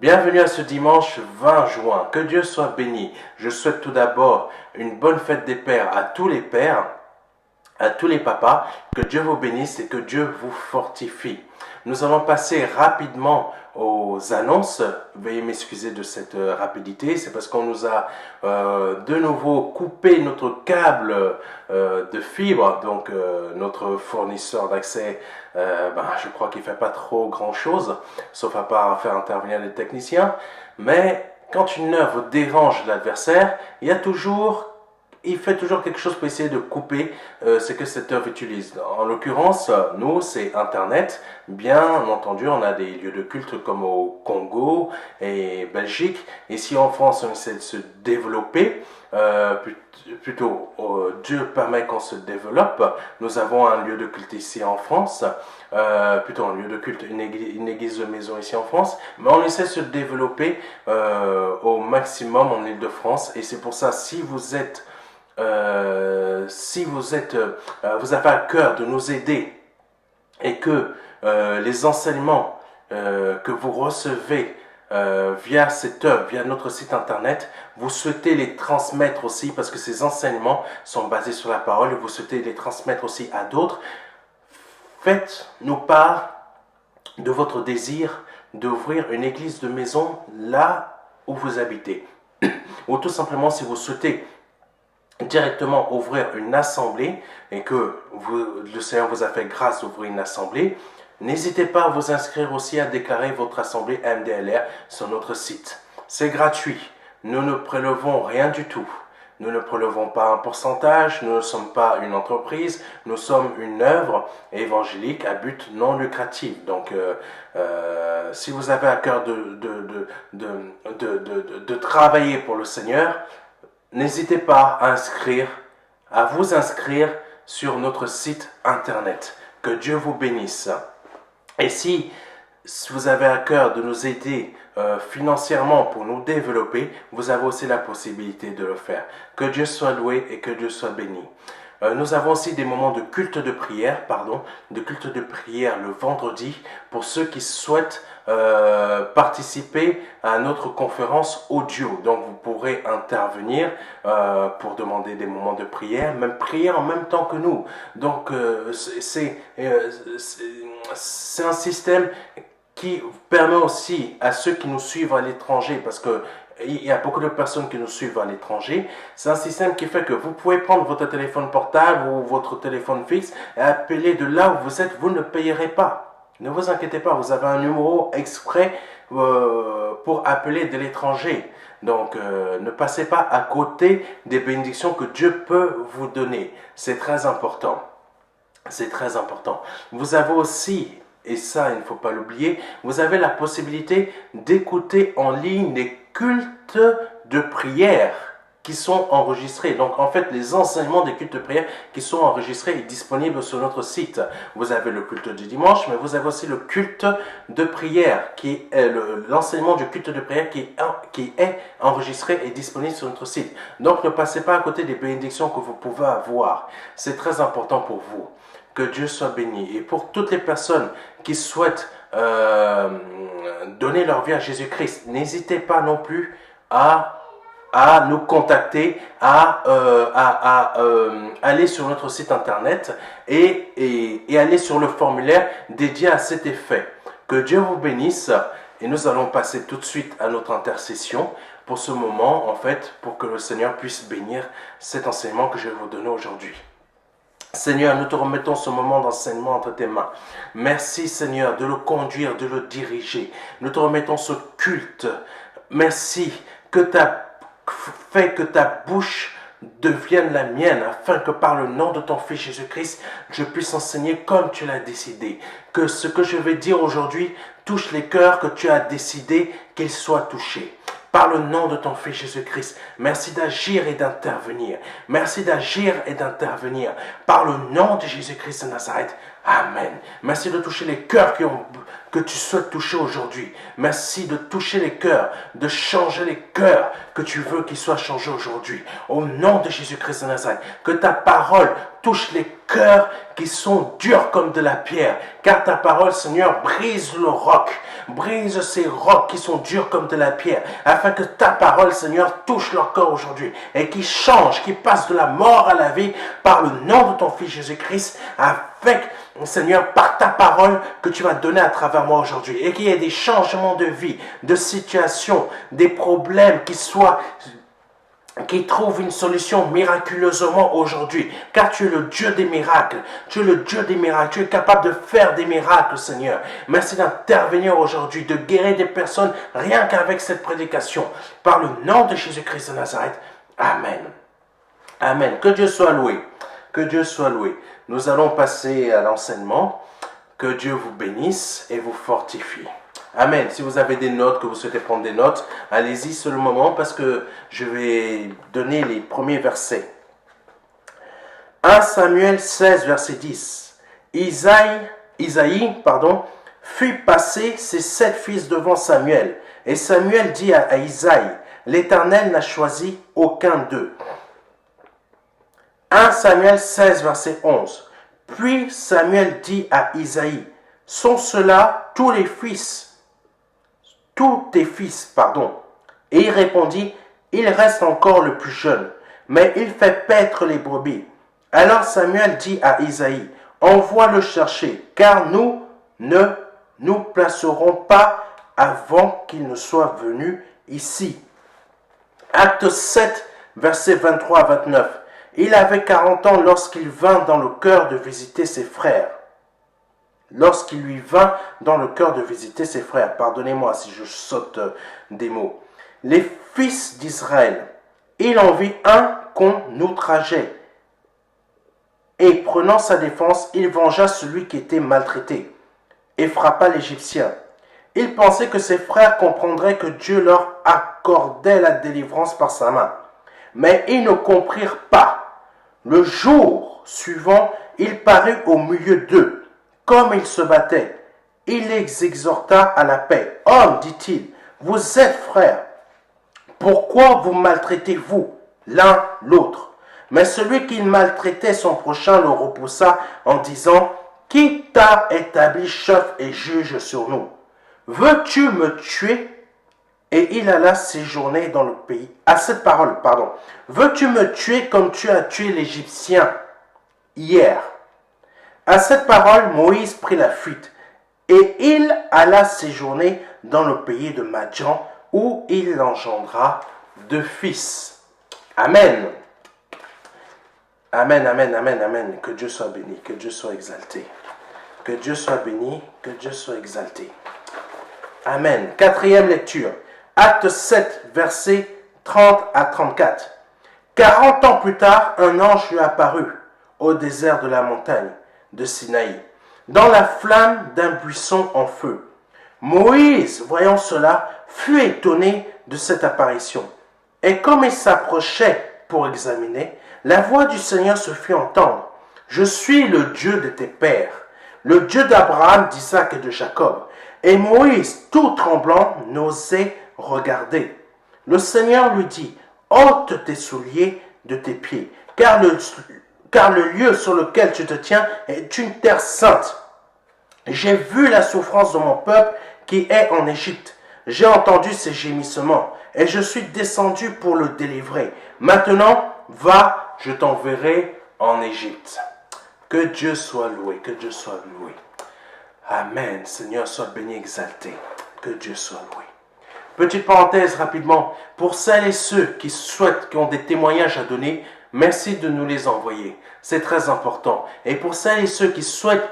Bienvenue à ce dimanche 20 juin. Que Dieu soit béni. Je souhaite tout d'abord une bonne fête des pères, à tous les papas. Que Dieu vous bénisse et que Dieu vous fortifie. Nous allons passer rapidement aux annonces. Veuillez m'excuser de cette rapidité. C'est parce qu'on nous a de nouveau coupé notre câble de fibre. Donc notre fournisseur d'accès, je crois qu'il ne fait pas trop grand chose, sauf à part faire intervenir les techniciens. Mais quand une œuvre dérange l'adversaire, il fait toujours quelque chose pour essayer de couper ce que cette œuvre utilise. En l'occurrence, nous, c'est Internet. Bien entendu, on a des lieux de culte comme au Congo et Belgique. Ici en France, on essaie de se développer. Dieu permet qu'on se développe. Nous avons un lieu de culte ici en France. Un lieu de culte, une église de maison ici en France. Mais on essaie de se développer au maximum en Île-de-France. Et c'est pour ça, si vous avez à cœur de nous aider et que les enseignements que vous recevez via cette œuvre, via notre site internet, vous souhaitez les transmettre aussi parce que ces enseignements sont basés sur la parole et vous souhaitez les transmettre aussi à d'autres, faites-nous part de votre désir d'ouvrir une église de maison là où vous habitez. Ou tout simplement si vous souhaitez directement ouvrir une assemblée et que le Seigneur vous a fait grâce d'ouvrir une assemblée, n'hésitez pas à vous inscrire aussi à déclarer votre assemblée MDLR sur notre site. C'est gratuit. Nous ne prélevons rien du tout. Nous ne prélevons pas un pourcentage. Nous ne sommes pas une entreprise. Nous sommes une œuvre évangélique à but non lucratif. Donc, si vous avez à cœur de travailler pour le Seigneur, n'hésitez pas à vous inscrire sur notre site internet. Que Dieu vous bénisse. Et si vous avez à cœur de nous aider financièrement pour nous développer, vous avez aussi la possibilité de le faire. Que Dieu soit loué et que Dieu soit béni. Nous avons aussi des moments de culte de prière, le vendredi pour ceux qui souhaitent participer à notre conférence audio. Donc vous pourrez intervenir pour demander des moments de prière, même prier en même temps que nous. Donc c'est un système qui permet aussi à ceux qui nous suivent à l'étranger, parce que il y a beaucoup de personnes qui nous suivent à l'étranger. C'est un système qui fait que vous pouvez prendre votre téléphone portable ou votre téléphone fixe et appeler de là où vous êtes. Vous ne payerez pas. Ne vous inquiétez pas, vous avez un numéro exprès pour appeler de l'étranger. Donc, ne passez pas à côté des bénédictions que Dieu peut vous donner. C'est très important. C'est très important. Vous avez aussi, et ça il ne faut pas l'oublier, vous avez la possibilité d'écouter en ligne les cultes de prière qui sont enregistrés. Donc en fait les enseignements des cultes de prière qui sont enregistrés et disponibles sur notre site. Vous avez le culte du dimanche, mais vous avez aussi le culte de prière qui est l'enseignement du culte de prière qui est enregistré et disponible sur notre site. Donc ne passez pas à côté des bénédictions que vous pouvez avoir. C'est très important pour vous. Que Dieu soit béni. Et pour toutes les personnes qui souhaitent donner leur vie à Jésus-Christ, n'hésitez pas non plus à nous contacter, à aller sur notre site internet et aller sur le formulaire dédié à cet effet. Que Dieu vous bénisse et nous allons passer tout de suite à notre intercession pour ce moment, en fait, pour que le Seigneur puisse bénir cet enseignement que je vais vous donner aujourd'hui. Seigneur, nous te remettons ce moment d'enseignement entre tes mains. Merci Seigneur de le conduire, de le diriger. Nous te remettons ce culte. Merci que tu as fait que ta bouche devienne la mienne, afin que par le nom de ton Fils Jésus-Christ, je puisse enseigner comme tu l'as décidé. Que ce que je vais dire aujourd'hui touche les cœurs que tu as décidé qu'ils soient touchés. Par le nom de ton Fils Jésus-Christ, merci d'agir et d'intervenir. Merci d'agir et d'intervenir. Par le nom de Jésus-Christ de Nazareth. Amen. Merci de toucher les cœurs que tu souhaites toucher aujourd'hui. Merci de toucher les cœurs, de changer les cœurs que tu veux qu'ils soient changés aujourd'hui. Au nom de Jésus-Christ de Nazareth, que ta parole touche les cœurs qui sont durs comme de la pierre. Car ta parole, Seigneur, brise le roc. Brise ces rocs qui sont durs comme de la pierre. Afin que ta parole, Seigneur, touche leur corps aujourd'hui. Et qui change, qui passe de la mort à la vie par le nom de ton Fils Jésus-Christ. Avec, Seigneur, par ta parole que tu vas donner à travers moi aujourd'hui. Et qu'il y ait des changements de vie, de situation, des problèmes qui trouve une solution miraculeusement aujourd'hui. Car tu es le Dieu des miracles. Tu es le Dieu des miracles. Tu es capable de faire des miracles, Seigneur. Merci d'intervenir aujourd'hui, de guérir des personnes rien qu'avec cette prédication. Par le nom de Jésus-Christ de Nazareth. Amen. Amen. Que Dieu soit loué. Que Dieu soit loué. Nous allons passer à l'enseignement. Que Dieu vous bénisse et vous fortifie. Amen. Si vous avez des notes, que vous souhaitez prendre des notes, allez-y sur le moment parce que je vais donner les premiers versets. 1 Samuel 16, verset 10. Isaïe, fit passer ses 7 fils devant Samuel. Et Samuel dit à Isaïe, l'Éternel n'a choisi aucun d'eux. 1 Samuel 16, verset 11. Puis Samuel dit à Isaïe, sont ceux-là tous tes fils, Et il répondit, il reste encore le plus jeune, mais il fait paître les brebis. Alors Samuel dit à Isaïe, envoie-le chercher, car nous ne nous placerons pas avant qu'il ne soit venu ici. Acte 7, versets 23 à 29. Il avait 40 ans lorsqu'il vint dans le cœur de visiter ses frères. Lorsqu'il lui vint dans le cœur de visiter ses frères. Pardonnez-moi si je saute des mots. Les fils d'Israël, il en vit un qu'on outrageait. Et prenant sa défense, il vengea celui qui était maltraité et frappa l'Égyptien. Il pensait que ses frères comprendraient que Dieu leur accordait la délivrance par sa main. Mais ils ne comprirent pas. Le jour suivant, il parut au milieu d'eux. Comme ils se battaient, il les exhorta à la paix. Hommes, dit-il, vous êtes frères. Pourquoi vous maltraitez-vous l'un l'autre? Mais celui qui maltraitait son prochain le repoussa en disant, qui t'a établi chef et juge sur nous? Veux-tu me tuer? Et il alla séjourner dans le pays. À cette parole, veux-tu me tuer comme tu as tué l'Égyptien hier? À cette parole, Moïse prit la fuite, et il alla séjourner dans le pays de Madjan, où il engendra 2 fils. Amen. Amen, amen, amen, amen. Que Dieu soit béni, que Dieu soit exalté. Que Dieu soit béni, que Dieu soit exalté. Amen. 4e lecture. Acte 7, versets 30 à 34. 40 ans plus tard, un ange lui apparut au désert de la montagne de Sinaï, dans la flamme d'un buisson en feu. Moïse, voyant cela, fut étonné de cette apparition. Et comme il s'approchait pour examiner, la voix du Seigneur se fit entendre. Je suis le Dieu de tes pères, le Dieu d'Abraham, d'Isaac et de Jacob. Et Moïse, tout tremblant, n'osait regarder. Le Seigneur lui dit, ôte tes souliers de tes pieds, car le lieu sur lequel tu te tiens est une terre sainte. J'ai vu la souffrance de mon peuple qui est en Égypte. J'ai entendu ses gémissements et je suis descendu pour le délivrer. Maintenant, va, je t'enverrai en Égypte. Que Dieu soit loué, que Dieu soit loué. Amen. Seigneur, sois béni, exalté. Que Dieu soit loué. Petite parenthèse rapidement. Pour celles et ceux qui ont des témoignages à donner, merci de nous les envoyer. C'est très important. Et pour celles et ceux qui souhaitent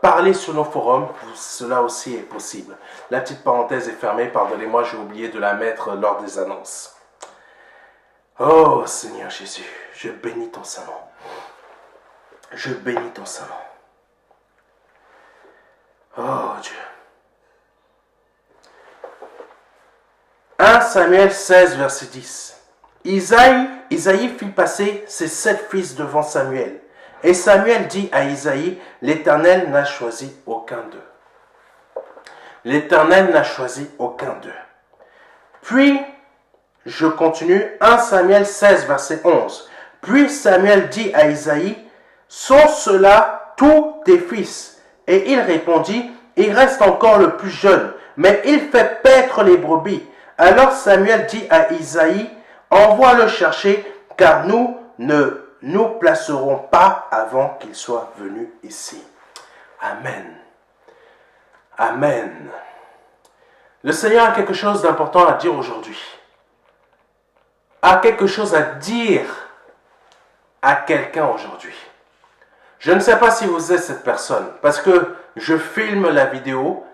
parler sur nos forums, cela aussi est possible. La petite parenthèse est fermée. Pardonnez-moi, j'ai oublié de la mettre lors des annonces. Oh Seigneur Jésus, je bénis ton Saint-Nom. Je bénis ton Saint-Nom. Oh Dieu. 1 Samuel 16, verset 10. Isaïe fit passer ses 7 fils devant Samuel. Et Samuel dit à Isaïe, l'Éternel n'a choisi aucun d'eux. L'Éternel n'a choisi aucun d'eux. Puis, je continue, 1 Samuel 16, verset 11. Puis Samuel dit à Isaïe, sont ceux-là tous tes fils? Et il répondit, il reste encore le plus jeune, mais il fait paître les brebis. Alors Samuel dit à Isaïe, envoie-le chercher, car nous ne nous placerons pas avant qu'il soit venu ici. Amen. Amen. Le Seigneur a quelque chose d'important à dire aujourd'hui. A quelque chose à dire à quelqu'un aujourd'hui. Je ne sais pas si vous êtes cette personne, parce que je filme la vidéo,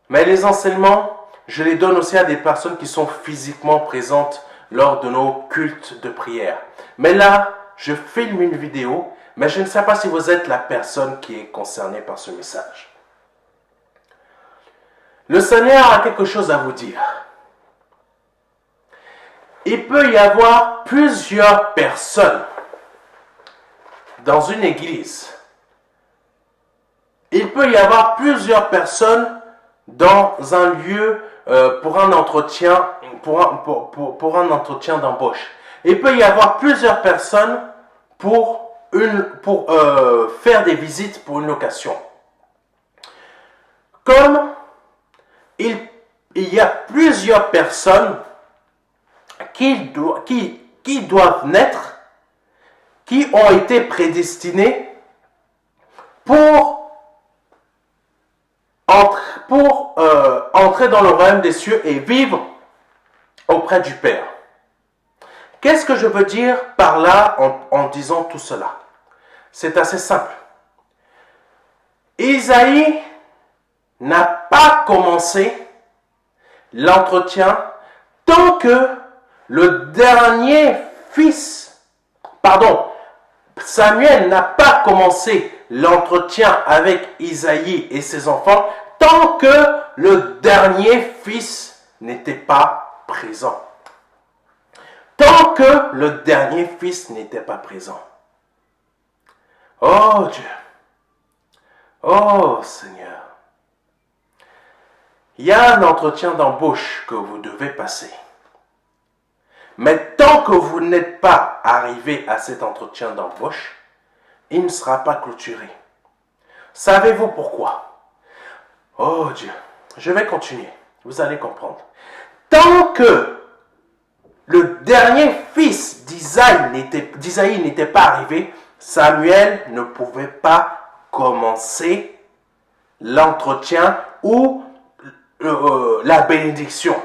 mais les enseignements, je les donne aussi à des personnes qui sont physiquement présentes lors de nos cultes de prière. Mais là, je filme une vidéo, mais je ne sais pas si vous êtes la personne qui est concernée par ce message. Le Seigneur a quelque chose à vous dire. Il peut y avoir plusieurs personnes dans une église. Il peut y avoir plusieurs personnes dans un lieu pour un entretien, pour un entretien d'embauche. Il peut y avoir plusieurs personnes pour faire des visites pour une location. Comme il y a plusieurs personnes qui doivent naître, qui ont été prédestinés pour entrer dans le royaume des cieux et vivre auprès du Père. Qu'est-ce que je veux dire par là en disant tout cela? C'est assez simple. Isaïe n'a pas commencé l'entretien tant que le dernier fils, Samuel n'a pas commencé l'entretien avec Isaïe et ses enfants tant que le dernier fils n'était pas présent. Tant que le dernier fils n'était pas présent. Oh Dieu. Oh Seigneur. Il y a un entretien d'embauche que vous devez passer. Mais tant que vous n'êtes pas arrivé à cet entretien d'embauche, il ne sera pas clôturé. Savez-vous pourquoi? Oh Dieu, je vais continuer. Vous allez comprendre. Tant que le dernier fils d'Isaïe n'était pas arrivé, Samuel ne pouvait pas commencer l'entretien ou la bénédiction.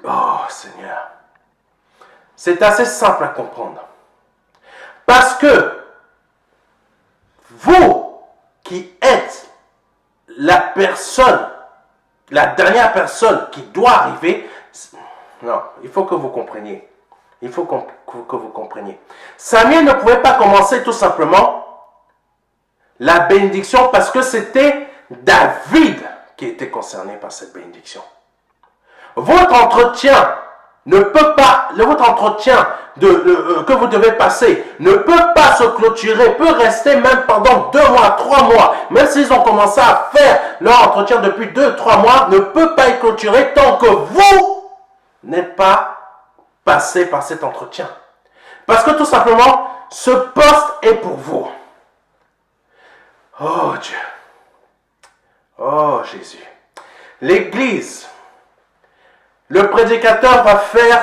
Oh Seigneur, c'est assez simple à comprendre. Parce que vous qui êtes la dernière personne qui doit arriver, non, il faut que vous compreniez. Il faut que vous compreniez. Samuel ne pouvait pas commencer tout simplement la bénédiction parce que c'était David qui était concerné par cette bénédiction. Votre entretien que vous devez passer ne peut pas se clôturer, peut rester même pendant 2 mois, 3 mois. Même s'ils ont commencé à faire leur entretien depuis 2-3 mois, ne peut pas être clôturé tant que vous n'êtes pas passé par cet entretien. Parce que tout simplement, ce poste est pour vous. Oh Dieu. Oh Jésus. L'Église, le prédicateur va faire,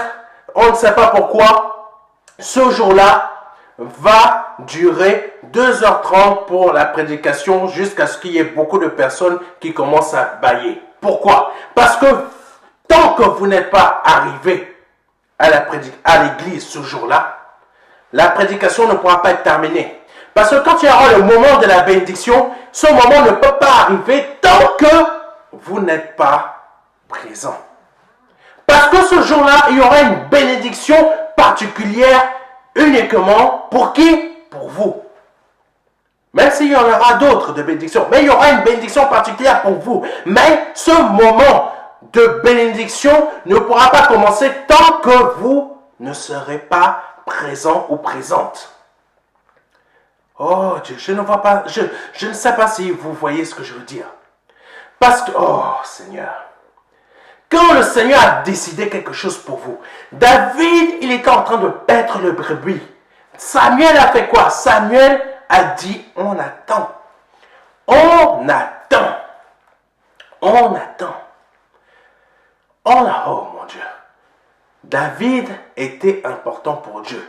on ne sait pas pourquoi, ce jour-là va durer 2h30 pour la prédication jusqu'à ce qu'il y ait beaucoup de personnes qui commencent à bâiller. Pourquoi? Parce que tant que vous n'êtes pas arrivé à l'église ce jour-là, la prédication ne pourra pas être terminée. Parce que quand il y aura le moment de la bénédiction, ce moment ne peut pas arriver tant que vous n'êtes pas présent. Parce que ce jour-là, il y aura une bénédiction particulière uniquement pour qui? Pour vous. Même s'il y en aura d'autres de bénédictions, mais il y aura une bénédiction particulière pour vous. Mais ce moment de bénédiction ne pourra pas commencer tant que vous ne serez pas présent ou présente. Oh Dieu, je ne vois pas, je ne sais pas si vous voyez ce que je veux dire. Parce que, oh Seigneur, Quand le Seigneur a décidé quelque chose pour vous, David, il était en train de paître le brebis. Samuel a fait quoi? Samuel a dit, on attend. On attend. On attend. Oh mon Dieu. David était important pour Dieu.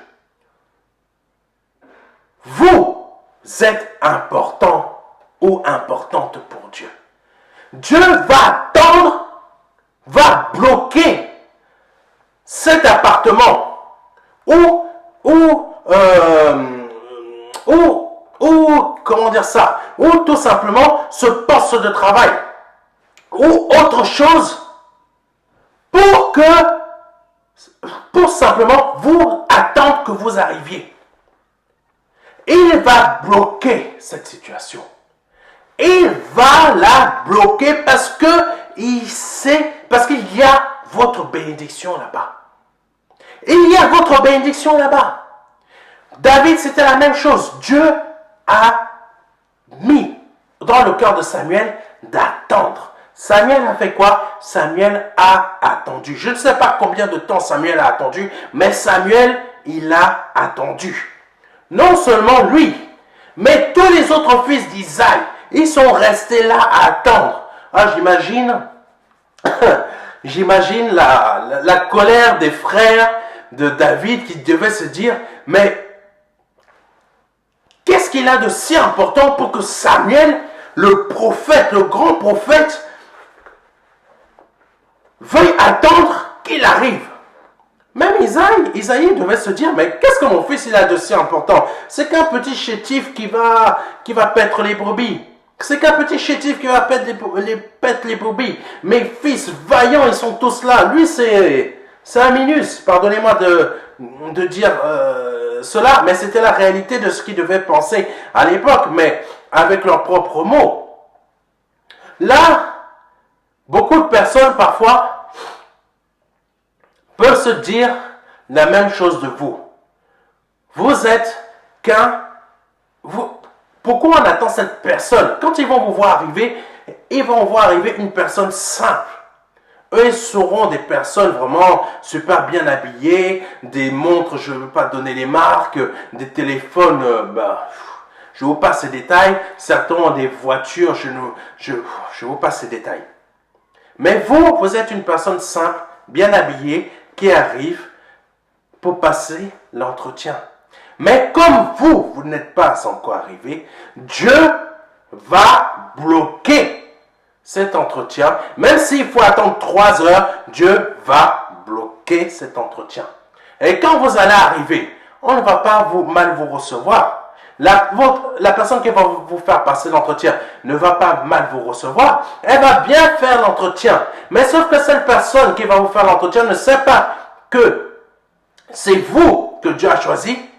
Vous êtes important ou importante pour Dieu. Dieu va attendre, va bloquer cet appartement ou comment dire ça, ou tout simplement ce poste de travail ou autre chose pour simplement vous attendre que vous arriviez. Il va bloquer cette situation. Il va la bloquer parce que il sait, parce qu'il y a votre bénédiction là-bas. Il y a votre bénédiction là-bas. David, c'était la même chose. Dieu a mis dans le cœur de Samuel d'attendre. Samuel a fait quoi? Samuel a attendu. Je ne sais pas combien de temps Samuel a attendu, mais Samuel, il a attendu. Non seulement lui, mais tous les autres fils d'Isaïe, ils sont restés là à attendre. Ah, j'imagine la colère des frères de David qui devaient se dire, mais qu'est-ce qu'il a de si important pour que Samuel, le prophète, le grand prophète, veuille attendre qu'il arrive? Même Isaïe devait se dire, mais qu'est-ce que mon fils il a de si important? C'est qu'un petit chétif qui va paître les brebis. C'est qu'un petit chétif qui va paître les brebis. Mes fils vaillants, ils sont tous là. Lui, c'est un minus. Pardonnez-moi de dire cela, mais c'était la réalité de ce qu'ils devaient penser à l'époque, mais avec leurs propres mots. Là, beaucoup de personnes, parfois, peuvent se dire la même chose de vous. Vous êtes pourquoi on attend cette personne? Quand ils vont vous voir arriver, ils vont voir arriver une personne simple. Eux, ils seront des personnes vraiment super bien habillées, des montres, je ne veux pas donner les marques, des téléphones, je vous passe ces détails. Certains ont des voitures, je vous passe ces détails. Mais vous êtes une personne simple, bien habillée, qui arrive pour passer l'entretien. Mais comme vous n'êtes pas encore arrivé, Dieu va bloquer cet entretien. Même s'il faut attendre 3 heures, Dieu va bloquer cet entretien. Et quand vous allez arriver, on ne va pas mal vous recevoir. La personne qui va vous faire passer l'entretien ne va pas mal vous recevoir. Elle va bien faire l'entretien. Mais sauf que cette personne qui va vous faire l'entretien ne sait pas que c'est vous que Dieu a choisi.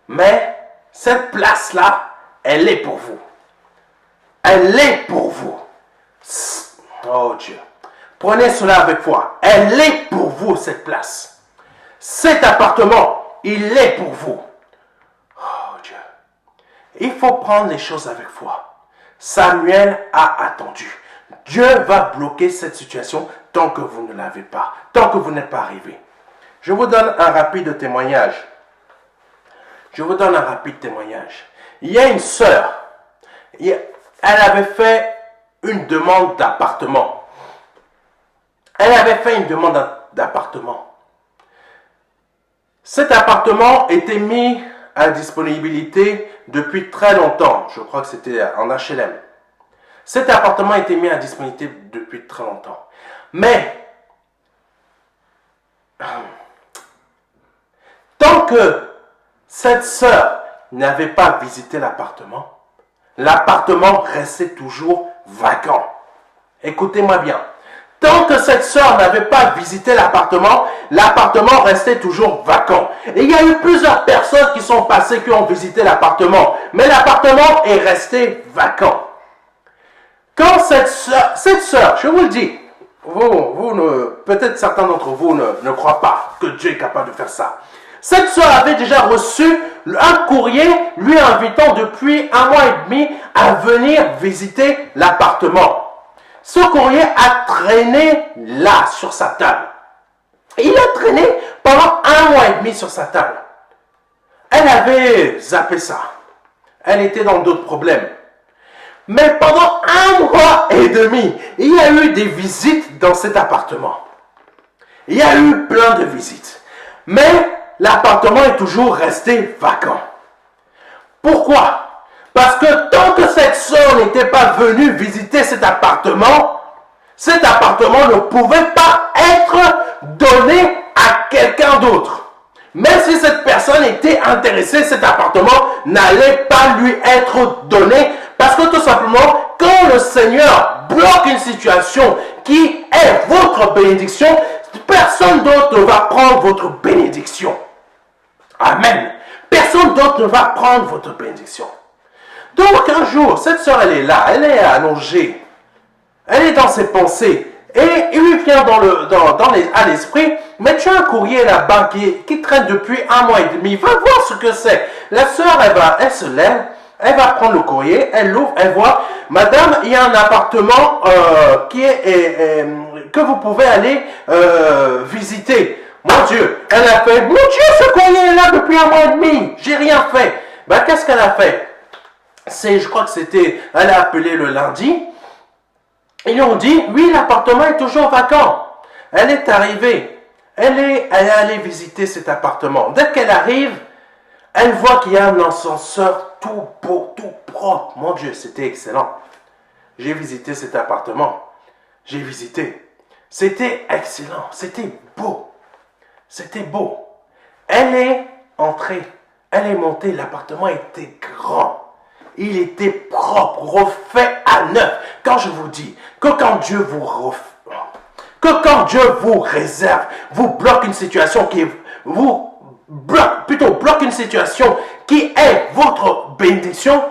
Mais cette place-là, elle est pour vous. Elle est pour vous. Oh Dieu. Prenez cela avec foi. Elle est pour vous, cette place. Cet appartement, il est pour vous. Oh Dieu. Il faut prendre les choses avec foi. Samuel a attendu. Dieu va bloquer cette situation tant que vous ne l'avez pas, tant que vous n'êtes pas arrivé. Je vous donne un rapide témoignage. Il y a une sœur, elle avait fait une demande d'appartement. Cet appartement était mis à disponibilité depuis très longtemps. Je crois que c'était en HLM. Cet appartement était mis à disponibilité depuis très longtemps. Mais, tant que cette sœur n'avait pas visité l'appartement restait toujours vacant. Écoutez-moi bien. Tant que cette sœur n'avait pas visité l'appartement restait toujours vacant. Et il y a eu plusieurs personnes qui sont passées, qui ont visité l'appartement. Mais l'appartement est resté vacant. Quand cette sœur, je vous le dis, peut-être certains d'entre vous ne croient pas que Dieu est capable de faire ça. Cette sœur avait déjà reçu un courrier lui invitant depuis 1 mois et demi à venir visiter l'appartement. Ce courrier a traîné là, sur sa table. Il a traîné pendant 1 mois et demi sur sa table. Elle avait zappé ça. Elle était dans d'autres problèmes. Mais pendant 1 mois et demi, il y a eu des visites dans cet appartement. Il y a eu plein de visites. Mais l'appartement est toujours resté vacant. Pourquoi? Parce que tant que cette sœur n'était pas venue visiter cet appartement ne pouvait pas être donné à quelqu'un d'autre. Même si cette personne était intéressée, cet appartement n'allait pas lui être donné parce que tout simplement, quand le Seigneur bloque une situation qui est votre bénédiction, personne d'autre ne va prendre votre bénédiction. Amen. Personne d'autre ne va prendre votre bénédiction. Donc un jour, cette sœur, elle est là, elle est allongée, elle est dans ses pensées, et il lui vient à l'esprit, mais tu as un courrier là-bas qui traîne depuis 1 mois et demi, va voir ce que c'est. La sœur, elle se lève, elle va prendre le courrier, elle l'ouvre, elle voit, madame, il y a un appartement que vous pouvez aller visiter. Mon Dieu, elle a fait, mon Dieu, ce courrier est là depuis 1 mois et demi, j'ai rien fait. Ben, qu'est-ce qu'elle a fait? Je crois que elle a appelé le lundi. Ils lui ont dit, oui, l'appartement est toujours vacant. Elle est arrivée. Elle est allée visiter cet appartement. Dès qu'elle arrive, elle voit qu'il y a un ascenseur tout beau, tout propre. Mon Dieu, c'était excellent. J'ai visité cet appartement. J'ai visité. C'était excellent. C'était beau. C'était beau. Elle est entrée. Elle est montée. L'appartement était grand. Il était propre, refait à neuf. Quand je vous dis que quand Dieu vous réserve, vous bloque une situation bloque une situation qui est votre bénédiction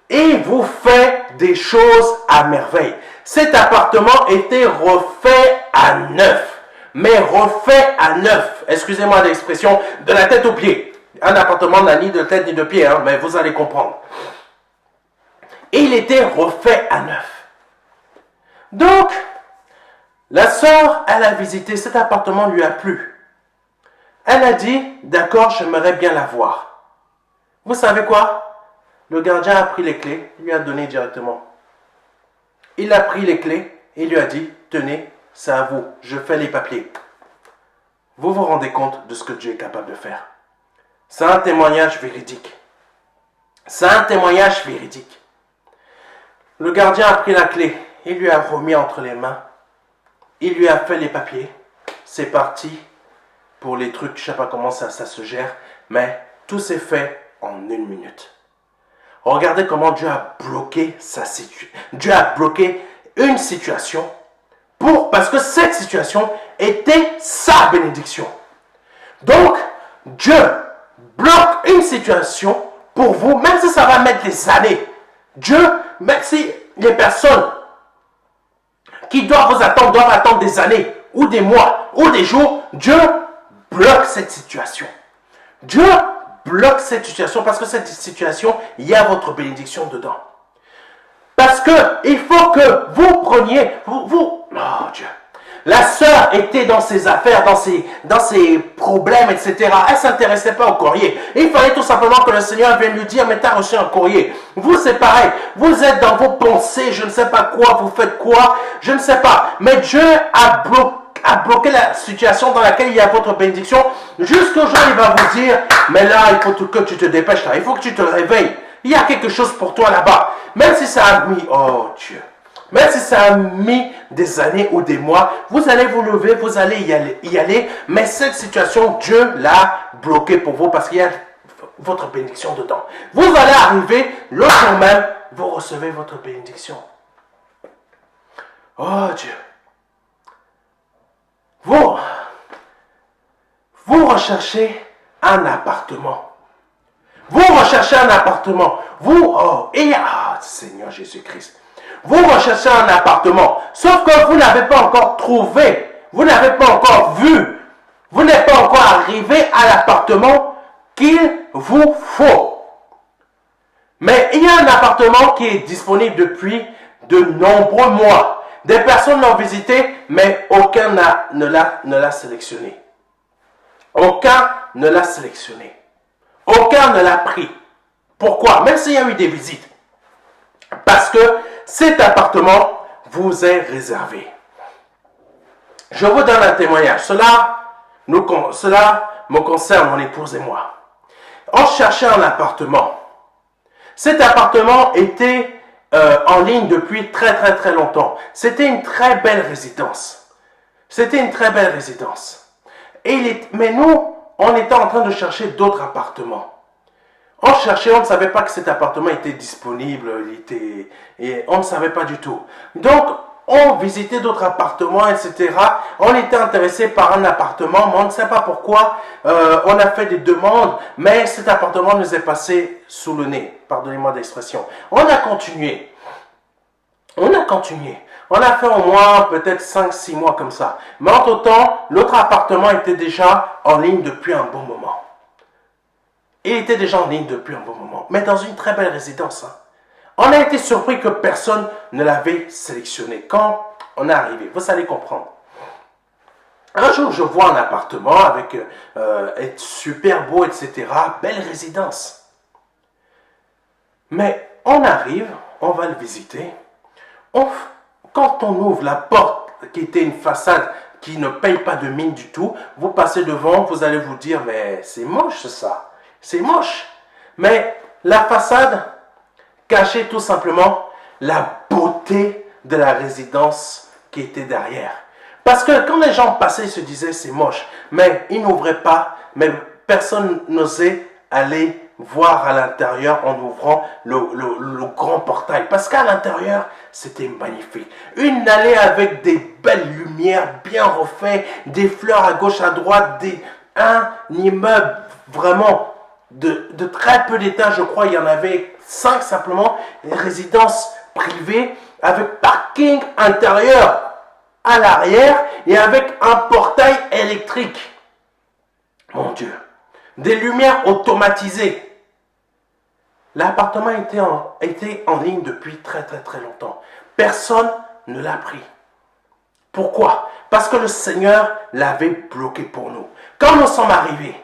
et vous fait des choses à merveille. Cet appartement était refait à neuf, mais refait à neuf. Excusez-moi l'expression, de la tête aux pieds. Un appartement n'a ni de tête ni de pied, hein, mais vous allez comprendre. Et il était refait à neuf. Donc, la sœur, elle a visité, cet appartement lui a plu. Elle a dit, d'accord, j'aimerais bien la voir. Vous savez quoi? Le gardien a pris les clés, il lui a donné directement. Il a pris les clés et lui a dit, tenez, c'est à vous, je fais les papiers. Vous vous rendez compte de ce que Dieu est capable de faire? C'est un témoignage véridique. C'est un témoignage véridique. Le gardien a pris la clé, il lui a remis entre les mains, il lui a fait les papiers, c'est parti pour les trucs, je ne sais pas comment ça se gère, mais tout s'est fait en 1 minute. Regardez comment Dieu a bloqué Dieu a bloqué une situation parce que cette situation était sa bénédiction. Donc, Dieu bloque une situation pour vous, même si ça va mettre des années. Dieu, même si les personnes qui doivent vous attendre doivent attendre des années, ou des mois, ou des jours, Dieu bloque cette situation. Dieu bloque cette situation parce que cette situation, il y a votre bénédiction dedans. Parce que il faut que vous preniez, oh Dieu. La sœur était dans ses affaires, dans ses problèmes, etc. Elle ne s'intéressait pas au courrier. Il fallait tout simplement que le Seigneur vienne lui dire, mais tu as reçu un courrier. Vous, c'est pareil. Vous êtes dans vos pensées, je ne sais pas quoi, vous faites quoi, je ne sais pas. Mais Dieu a bloqué la situation dans laquelle il y a votre bénédiction. Jusqu'au jour où il va vous dire, mais là, il faut que tu te dépêches là. Il faut que tu te réveilles. Il y a quelque chose pour toi là-bas. Même si ça a mis, oh Dieu. Même si ça a mis des années ou des mois, vous allez vous lever, vous allez y aller. Mais cette situation, Dieu l'a bloquée pour vous parce qu'il y a votre bénédiction dedans. Vous allez arriver, le jour même, vous recevez votre bénédiction. Oh Dieu. Vous recherchez un appartement. Vous recherchez un appartement. Seigneur Jésus-Christ. Vous recherchez un appartement, sauf que vous n'avez pas encore trouvé, vous n'avez pas encore vu, vous n'êtes pas encore arrivé à l'appartement qu'il vous faut. Mais il y a un appartement qui est disponible depuis de nombreux mois. Des personnes l'ont visité, mais aucun ne l'a sélectionné. Aucun ne l'a sélectionné. Aucun ne l'a pris. Pourquoi? Même s'il y a eu des visites. Parce que cet appartement vous est réservé. Je vous donne un témoignage. Cela me concerne, mon épouse et moi. On cherchait un appartement. Cet appartement était en ligne depuis très longtemps. C'était une très belle résidence. C'était une très belle résidence. Mais nous, on était en train de chercher d'autres appartements. On cherchait, on ne savait pas que cet appartement était disponible, et on ne savait pas du tout. Donc, on visitait d'autres appartements, etc. On était intéressé par un appartement, mais on ne sait pas pourquoi. On a fait des demandes, mais cet appartement nous est passé sous le nez. Pardonnez-moi d'expression. On a continué. On a fait au moins peut-être 5-6 mois comme ça. Mais entre-temps, l'autre appartement était déjà en ligne depuis un bon moment. Il était déjà en ligne depuis un bon moment. Mais dans une très belle résidence. On a été surpris que personne ne l'avait sélectionné. Quand on est arrivé, vous allez comprendre. Un jour, je vois un appartement avec super beau, etc. Belle résidence. Mais on arrive, on va le visiter. Quand on ouvre la porte, qui était une façade qui ne paye pas de mine du tout, vous passez devant, vous allez vous dire, mais c'est moche ça, c'est moche. Mais la façade cachait tout simplement la beauté de la résidence qui était derrière. Parce que quand les gens passaient, ils se disaient, c'est moche, mais ils n'ouvraient pas, mais personne n'osait aller voir à l'intérieur en ouvrant le grand portail. Parce qu'à l'intérieur, c'était magnifique. Une allée avec des belles lumières bien refaites, des fleurs à gauche, à droite, un immeuble vraiment de très peu d'étages, je crois. Il y en avait 5 simplement. Une résidence privée avec parking intérieur à l'arrière et avec un portail électrique. Mon Dieu. Des lumières automatisées. L'appartement était en ligne depuis très longtemps. Personne ne l'a pris. Pourquoi? Parce que le Seigneur l'avait bloqué pour nous. Quand nous sommes arrivés,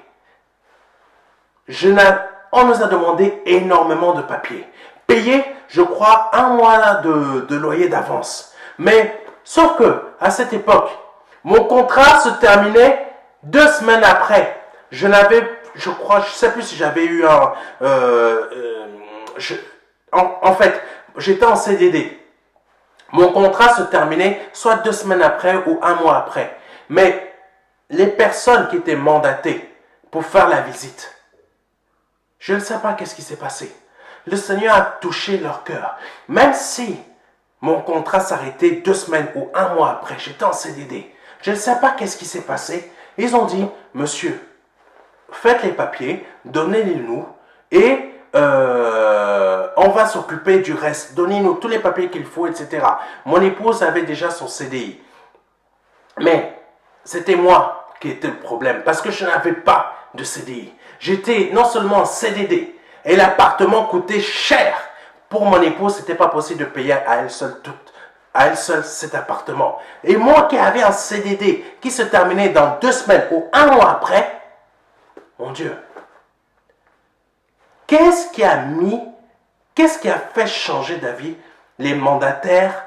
on nous a demandé énormément de papiers. Payé, je crois, 1 mois de loyer d'avance. Mais, sauf que, à cette époque, mon contrat se terminait 2 semaines après. Je ne sais plus si j'avais eu en fait, j'étais en CDD. Mon contrat se terminait soit 2 semaines après ou 1 mois après. Mais les personnes qui étaient mandatées pour faire la visite, je ne sais pas qu'est-ce qui s'est passé. Le Seigneur a touché leur cœur. Même si mon contrat s'arrêtait 2 semaines ou 1 mois après, j'étais en CDD. Je ne sais pas qu'est-ce qui s'est passé. Ils ont dit, monsieur, faites les papiers, donnez-les-nous et on va s'occuper du reste. Donnez-nous tous les papiers qu'il faut, etc. Mon épouse avait déjà son CDI. Mais c'était moi qui était le problème parce que je n'avais pas de CDI. J'étais non seulement en CDD et l'appartement coûtait cher. Pour mon épouse, ce n'était pas possible de payer à elle seule cet appartement. Et moi qui avais un CDD qui se terminait dans 2 semaines ou 1 mois après, mon Dieu, qu'est-ce qui a fait changer d'avis les mandataires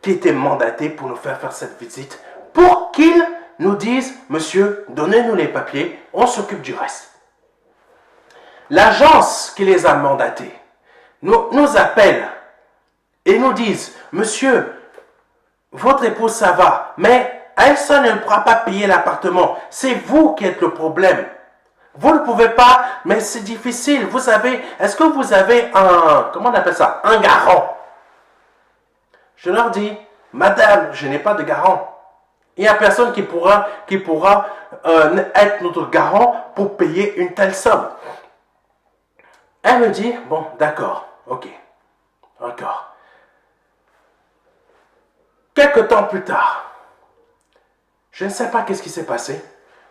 qui étaient mandatés pour nous faire cette visite, pour qu'ils nous disent, monsieur, donnez-nous les papiers, on s'occupe du reste. L'agence qui les a mandatés nous appelle et nous disent, monsieur, votre épouse ça va, mais elle seule ne pourra pas payer l'appartement. C'est vous qui êtes le problème. Vous ne pouvez pas, mais c'est difficile. Vous savez, est-ce que vous avez comment on appelle ça, un garant? Je leur dis, madame, je n'ai pas de garant. Il n'y a personne qui pourra être notre garant pour payer une telle somme. Elle me dit, bon, d'accord, ok, d'accord. Quelque temps plus tard, je ne sais pas qu'est-ce qui s'est passé.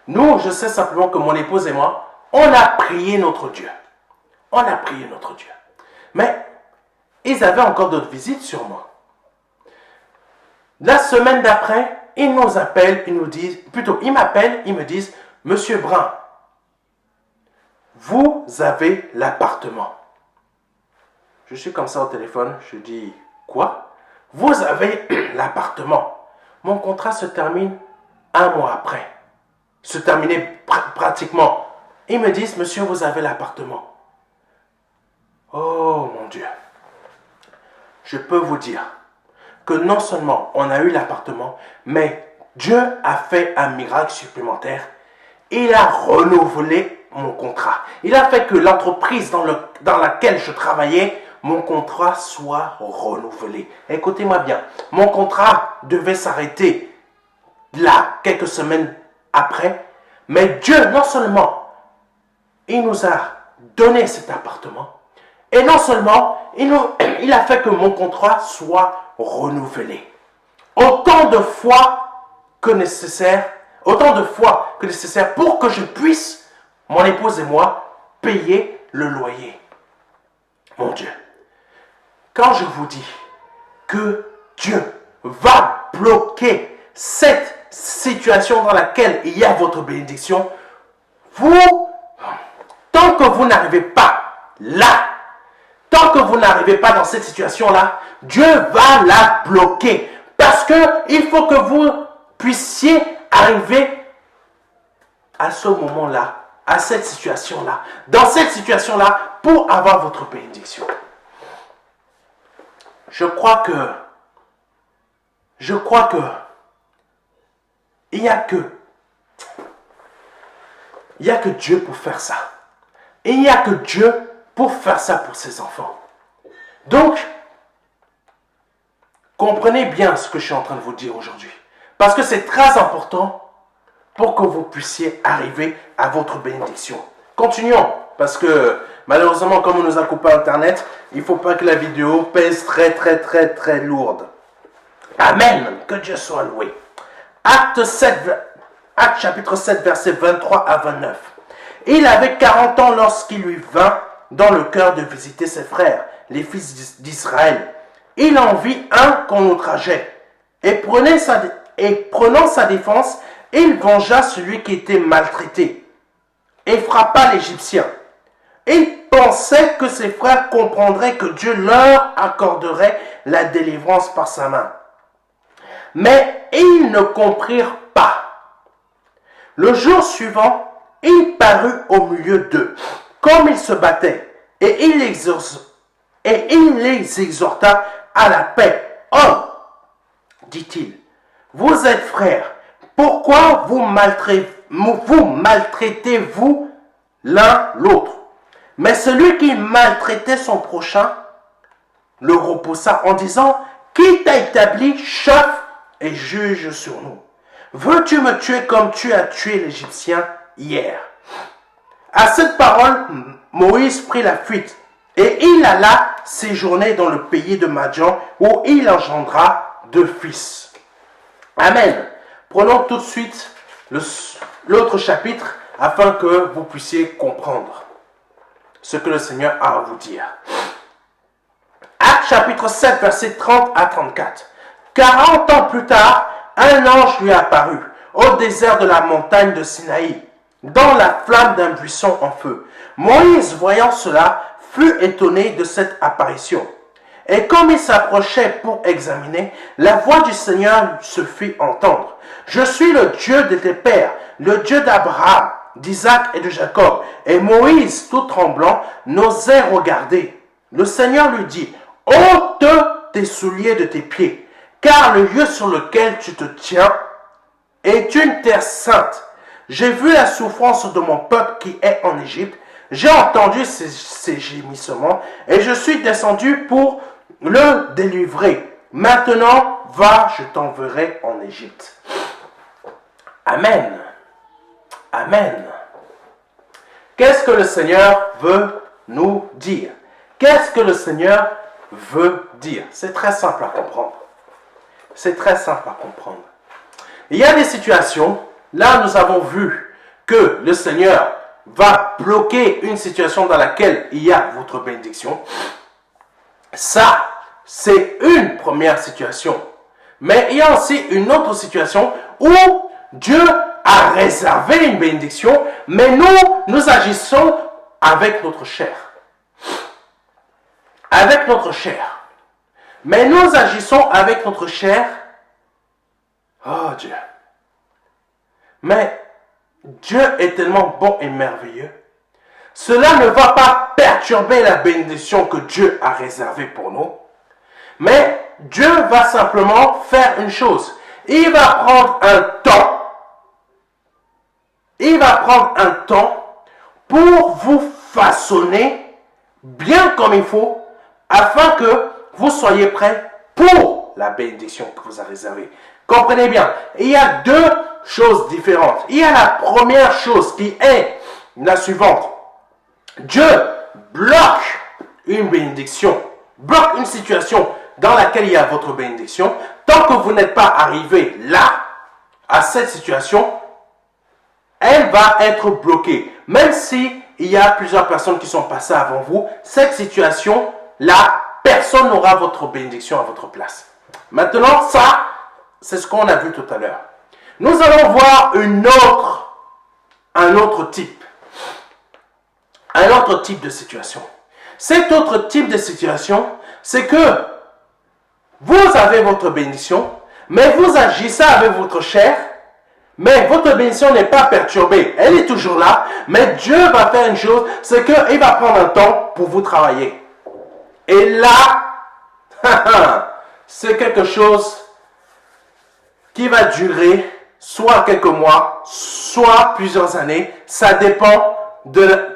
Nous, je sais simplement que mon épouse et moi, on a prié notre Dieu. On a prié notre Dieu. Mais ils avaient encore d'autres visites sur moi. La semaine d'après, ils nous appellent, ils m'appellent, ils me disent, Monsieur Brun, vous avez l'appartement. Je suis comme ça au téléphone, je dis, quoi? Vous avez l'appartement. Mon contrat se termine 1 mois après. Se terminait pratiquement. Ils me disent, monsieur, vous avez l'appartement. Oh mon Dieu. Je peux vous dire que non seulement on a eu l'appartement, mais Dieu a fait un miracle supplémentaire. Il a renouvelé mon contrat. Il a fait que l'entreprise dans laquelle je travaillais, mon contrat soit renouvelé. Écoutez-moi bien, mon contrat devait s'arrêter là, quelques semaines après, mais Dieu, non seulement, il nous a donné cet appartement, et non seulement, il a fait que mon contrat soit renouvelé. Autant de fois que nécessaire pour que je puisse, mon épouse et moi, payer le loyer. Mon Dieu, quand je vous dis que Dieu va bloquer cette situation dans laquelle il y a votre bénédiction, tant que vous n'arrivez pas là, tant que vous n'arrivez pas dans cette situation-là, Dieu va la bloquer. Parce qu'il faut que vous puissiez arriver à ce moment-là, à cette situation-là, dans cette situation-là, pour avoir votre bénédiction. Je crois que il n'y a que Dieu pour faire ça. Il n'y a que Dieu pour faire ça pour ses enfants. Donc, comprenez bien ce que je suis en train de vous dire aujourd'hui. Parce que c'est très important pour que vous puissiez arriver à votre bénédiction. Continuons, parce que malheureusement, comme on nous a coupé Internet, il ne faut pas que la vidéo pèse très lourde. Amen, que Dieu soit loué. Acte chapitre 7, versets 23 à 29. Il avait 40 ans lorsqu'il lui vint dans le cœur de visiter ses frères, les fils d'Israël. Il en vit un qu'on outrageait, et prenant sa défense, il vengea celui qui était maltraité, et frappa l'Égyptien. Il pensait que ses frères comprendraient que Dieu leur accorderait la délivrance par sa main. Mais ils ne comprirent pas. Le jour suivant, il parut au milieu d'eux, comme ils se battaient, et il les exhorta à la paix. « Hommes, dit-il, vous êtes frères, pourquoi vous maltraitez-vous l'un l'autre ?» Mais celui qui maltraitait son prochain le repoussa en disant, « Qui t'a établi chef et juge sur nous? Veux-tu me tuer comme tu as tué l'Égyptien hier ?» À cette parole, Moïse prit la fuite et il alla séjourner dans le pays de Madian où il engendra 2 fils. Amen. Prenons tout de suite l'autre chapitre afin que vous puissiez comprendre ce que le Seigneur a à vous dire. Acte chapitre 7, versets 30 à 34. 40 ans plus tard, un ange lui apparut au désert de la montagne de Sinaï, dans la flamme d'un buisson en feu. Moïse, voyant cela, fut étonné de cette apparition. Et comme il s'approchait pour examiner, la voix du Seigneur se fit entendre. « Je suis le Dieu de tes pères, le Dieu d'Abraham, d'Isaac et de Jacob. » Et Moïse, tout tremblant, n'osait regarder. Le Seigneur lui dit, « ôte tes souliers de tes pieds, car le lieu sur lequel tu te tiens est une terre sainte. J'ai vu la souffrance de mon peuple qui est en Égypte. J'ai entendu ses gémissements et je suis descendu pour le délivrer. Maintenant, va, je t'enverrai en Égypte. » Amen. Amen. Qu'est-ce que le Seigneur veut nous dire? Qu'est-ce que le Seigneur veut dire? C'est très simple à comprendre. C'est très simple à comprendre. Il y a des situations, là nous avons vu que le Seigneur va bloquer une situation dans laquelle il y a votre bénédiction. Ça, c'est une première situation. Mais il y a aussi une autre situation où Dieu a réservé une bénédiction, mais nous agissons avec notre chair. Avec notre chair. Mais nous agissons avec notre chair. Oh Dieu. Mais Dieu est tellement bon et merveilleux. Cela ne va pas perturber la bénédiction que Dieu a réservée pour nous. Mais Dieu va simplement faire une chose. Il va prendre un temps. Il va prendre un temps pour vous façonner bien comme il faut, afin que vous soyez prêts pour la bénédiction que vous a réservée. Comprenez bien, il y a deux choses différentes. Il y a la première chose qui est la suivante. Dieu bloque une bénédiction, bloque une situation dans laquelle il y a votre bénédiction. Tant que vous n'êtes pas arrivé là, à cette situation, elle va être bloquée. Même si il y a plusieurs personnes qui sont passées avant vous, cette situation-là, personne n'aura votre bénédiction à votre place. Maintenant, ça, c'est ce qu'on a vu tout à l'heure. Nous allons voir un autre type de situation. Cet autre type de situation, c'est que vous avez votre bénédiction, mais vous agissez avec votre chair, mais votre bénédiction n'est pas perturbée. Elle est toujours là, mais Dieu va faire une chose, c'est qu'il va prendre un temps pour vous travailler. Et là, c'est quelque chose qui va durer soit quelques mois, soit plusieurs années. Ça dépend de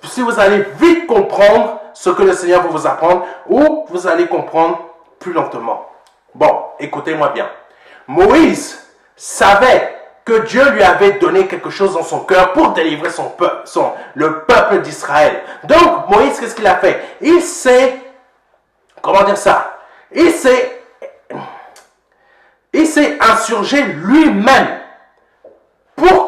si vous allez vite comprendre ce que le Seigneur va vous apprendre ou vous allez comprendre plus lentement. Bon, écoutez-moi bien. Moïse savait que Dieu lui avait donné quelque chose dans son cœur pour délivrer le peuple d'Israël. Donc, Moïse, qu'est-ce qu'il a fait? Il s'est, comment dire ça? Il s'est insurgé lui-même pour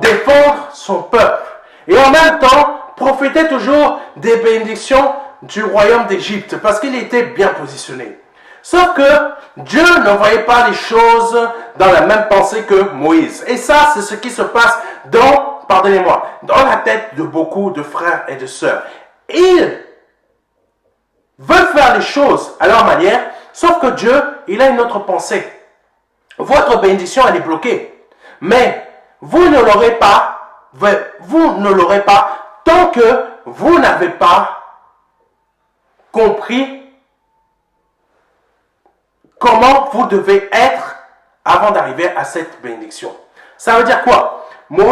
défendre son peuple. Et en même temps, profiter toujours des bénédictions du royaume d'Égypte, parce qu'il était bien positionné. Sauf que Dieu ne voyait pas les choses dans la même pensée que Moïse. Et ça, c'est ce qui se passe dans la tête de beaucoup de frères et de sœurs. Ils veulent faire les choses à leur manière, sauf que Dieu, il a une autre pensée. Votre bénédiction, elle est bloquée. Mais vous ne l'aurez pas tant que vous n'avez pas compris comment vous devez être avant d'arriver à cette bénédiction. Ça veut dire quoi? Le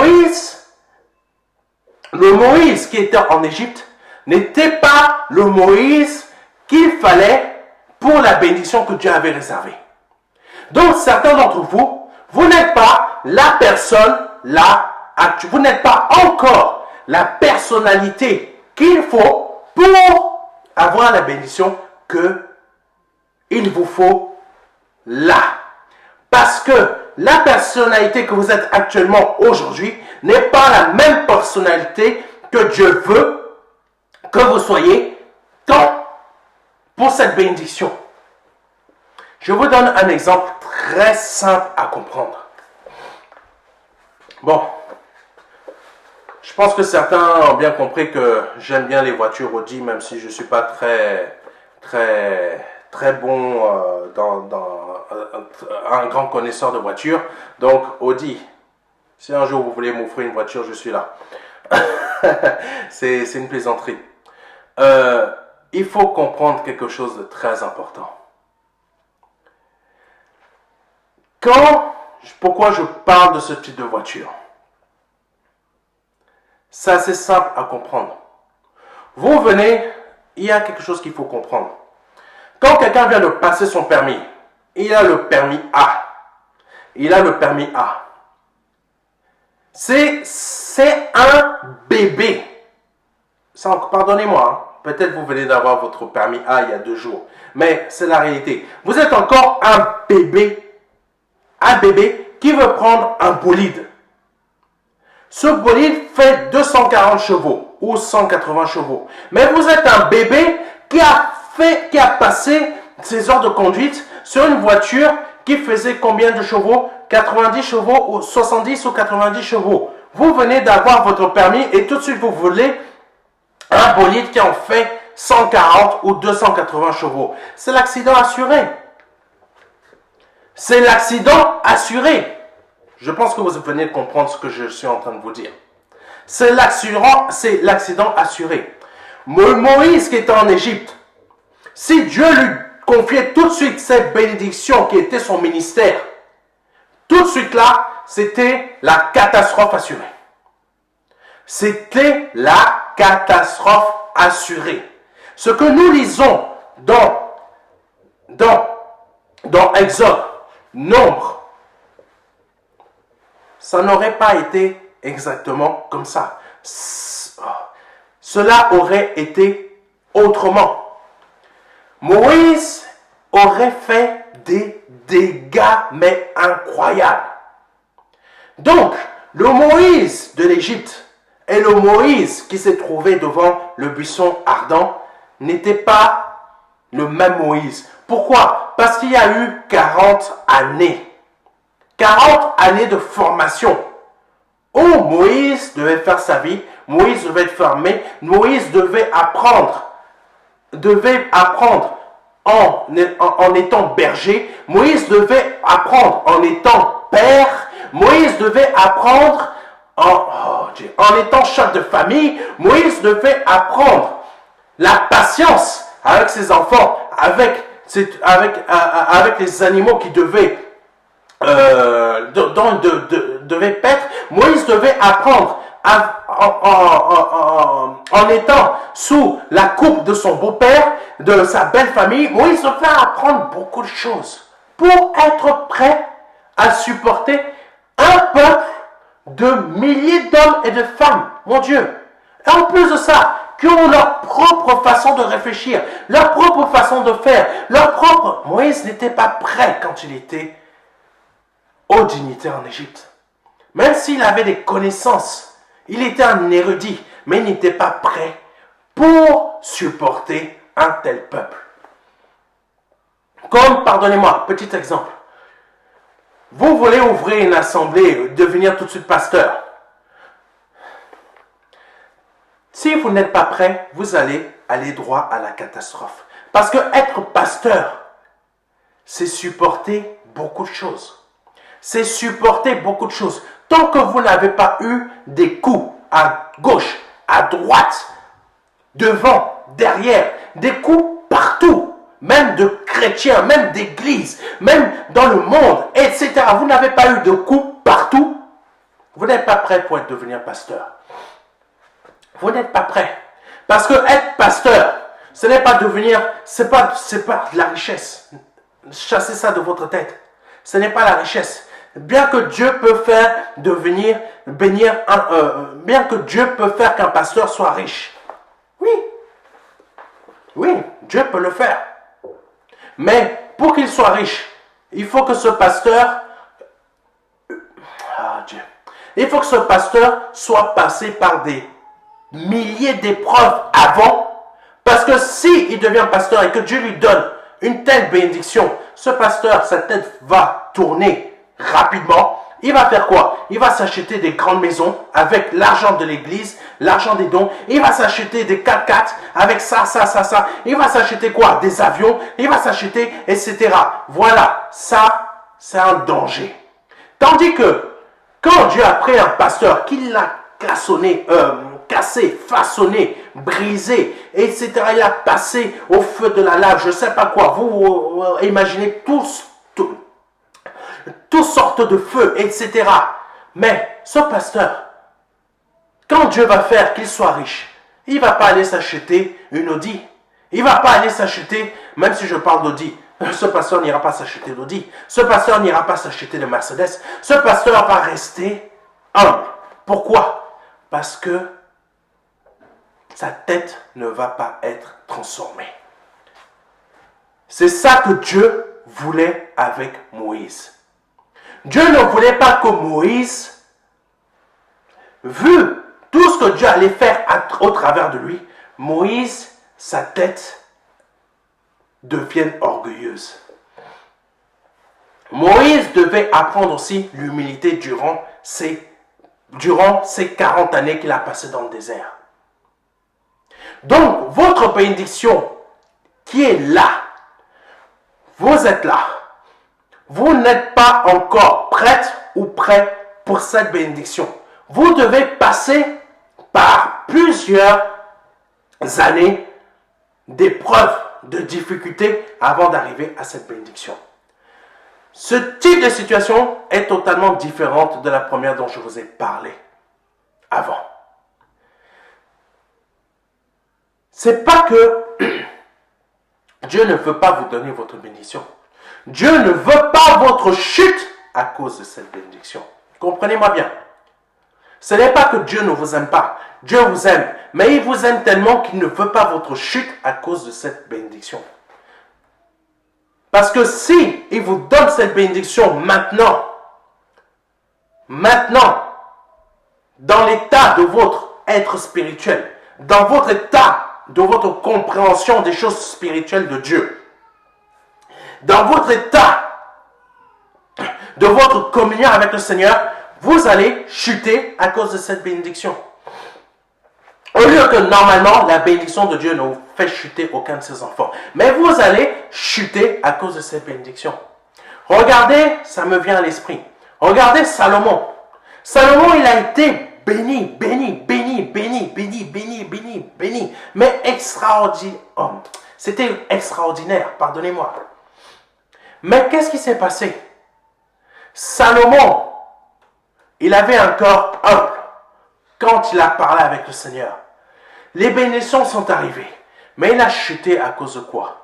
Moïse qui était en Égypte n'était pas le Moïse qu'il fallait pour la bénédiction que Dieu avait réservée. Donc certains d'entre vous, vous n'êtes pas la personne là, vous n'êtes pas encore la personnalité qu'il faut pour avoir la bénédiction que il vous faut là. Parce que la personnalité que vous êtes actuellement aujourd'hui n'est pas la même personnalité que Dieu veut que vous soyez pour cette bénédiction. Je vous donne un exemple très simple à comprendre. Bon, je pense que certains ont bien compris que j'aime bien les voitures Audi, même si je ne suis pas très bon un grand connaisseur de voitures. Donc Audi, si un jour vous voulez m'offrir une voiture, je suis là. C'est une plaisanterie. Il faut comprendre quelque chose de très important. Pourquoi je parle de ce type de voiture? C'est assez simple à comprendre. Vous venez, il y a quelque chose qu'il faut comprendre. Quand quelqu'un vient de passer son permis, il a le permis A. Il a le permis A. C'est un bébé. Pardonnez-moi, hein. Peut-être vous venez d'avoir votre permis A il y a 2 jours. Mais c'est la réalité. Vous êtes encore un bébé. Un bébé qui veut prendre un bolide. Ce bolide fait 240 chevaux ou 180 chevaux. Mais vous êtes un bébé qui a passé ses heures de conduite sur une voiture qui faisait combien de chevaux? 90 chevaux ou 70 ou 90 chevaux. Vous venez d'avoir votre permis et tout de suite vous voulez un bolide qui en fait 140 ou 280 chevaux. C'est l'accident assuré. C'est l'accident assuré. Je pense que vous venez de comprendre ce que je suis en train de vous dire. C'est l'accident assuré. Moïse qui était en Égypte, si Dieu lui confiait tout de suite cette bénédiction qui était son ministère, tout de suite là, c'était la catastrophe assurée. C'était la catastrophe assurée. Ce que nous lisons dans Exode, Nombre, ça n'aurait pas été exactement comme ça. Cela aurait été autrement. Moïse aurait fait des dégâts, mais incroyables. Donc, le Moïse de l'Égypte et le Moïse qui s'est trouvé devant le buisson ardent n'étaient pas le même Moïse. Pourquoi? Parce qu'il y a eu 40 années. 40 années de formation où Moïse devait faire sa vie, Moïse devait être formé, Moïse devait apprendre en étant berger, Moïse devait apprendre en étant père, Moïse devait apprendre en étant chef de famille, Moïse devait apprendre la patience avec ses enfants, avec les animaux qui devaient paître. Moïse devait apprendre en étant sous la coupe de son beau-père, de sa belle famille. Moïse devait apprendre beaucoup de choses pour être prêt à supporter un peuple de milliers d'hommes et de femmes, mon Dieu. Et en plus de ça, qui ont leur propre façon de réfléchir, leur propre façon de faire, Moïse n'était pas prêt quand il était aux dignitaires en Égypte. Même s'il avait des connaissances, il était un érudit, mais il n'était pas prêt pour supporter un tel peuple. Comme, pardonnez-moi, petit exemple. Vous voulez ouvrir une assemblée, devenir tout de suite pasteur. Si vous n'êtes pas prêt, vous allez aller droit à la catastrophe. Parce que être pasteur, c'est supporter beaucoup de choses. C'est supporter beaucoup de choses. Tant que vous n'avez pas eu des coups à gauche, à droite, devant, derrière, des coups partout, même de chrétiens, même d'églises, même dans le monde, etc. Vous n'avez pas eu de coups partout. Vous n'êtes pas prêt pour devenir pasteur. Vous n'êtes pas prêt. Parce que être pasteur, ce n'est pas devenir, c'est pas de la richesse. Chassez ça de votre tête. Ce n'est pas la richesse. Bien que Dieu peut faire bien que Dieu peut faire qu'un pasteur soit riche. Oui, Dieu peut le faire. Mais pour qu'il soit riche, il faut que ce pasteur, il faut que ce pasteur soit passé par des milliers d'épreuves avant, parce que si il devient pasteur et que Dieu lui donne une telle bénédiction, ce pasteur, sa tête va tourner rapidement. Il va faire quoi? Il va s'acheter des grandes maisons avec l'argent de l'église, l'argent des dons. Il va s'acheter des 4x4 avec ça. Il va s'acheter quoi? Des avions. Il va s'acheter, etc. Voilà, ça, c'est un danger. Tandis que, quand Dieu a pris un pasteur, qu'il l'a cassé, façonné, brisé, etc. Il a passé au feu de la lave, je ne sais pas quoi. Vous imaginez toutes sortes de feux, etc. Mais ce pasteur, quand Dieu va faire qu'il soit riche, il ne va pas aller s'acheter une Audi. Il ne va pas aller s'acheter, même si je parle d'Audi, ce pasteur n'ira pas s'acheter d'Audi. Ce pasteur n'ira pas s'acheter de Mercedes. Ce pasteur va rester humble. Pourquoi? Parce que sa tête ne va pas être transformée. C'est ça que Dieu voulait avec Moïse. Dieu ne voulait pas que Moïse vu tout ce que Dieu allait faire au travers de lui, Moïse, sa tête devient orgueilleuse. Moïse devait apprendre aussi l'humilité durant ces 40 années qu'il a passées dans le désert. Donc, votre bénédiction qui est là, vous êtes là. Vous n'êtes pas encore prête ou prêt pour cette bénédiction. Vous devez passer par plusieurs années d'épreuves, de difficultés avant d'arriver à cette bénédiction. Ce type de situation est totalement différente de la première dont je vous ai parlé avant. C'est pas que Dieu ne veut pas vous donner votre bénédiction. Dieu ne veut pas votre chute à cause de cette bénédiction. Comprenez-moi bien. Ce n'est pas que Dieu ne vous aime pas. Dieu vous aime. Mais il vous aime tellement qu'il ne veut pas votre chute à cause de cette bénédiction. Parce que si il vous donne cette bénédiction maintenant, dans l'état de votre être spirituel, dans votre état de votre compréhension des choses spirituelles de Dieu, dans votre état de votre communion avec le Seigneur, vous allez chuter à cause de cette bénédiction. Au lieu que normalement, la bénédiction de Dieu ne vous fait chuter aucun de ses enfants. Mais vous allez chuter à cause de cette bénédiction. Regardez, ça me vient à l'esprit. Regardez Salomon. Salomon, il a été béni. Mais extraordinaire. Oh, c'était extraordinaire, pardonnez-moi. Mais qu'est-ce qui s'est passé? Salomon, il avait un cœur humble quand il a parlé avec le Seigneur. Les bénédictions sont arrivées, mais il a chuté à cause de quoi?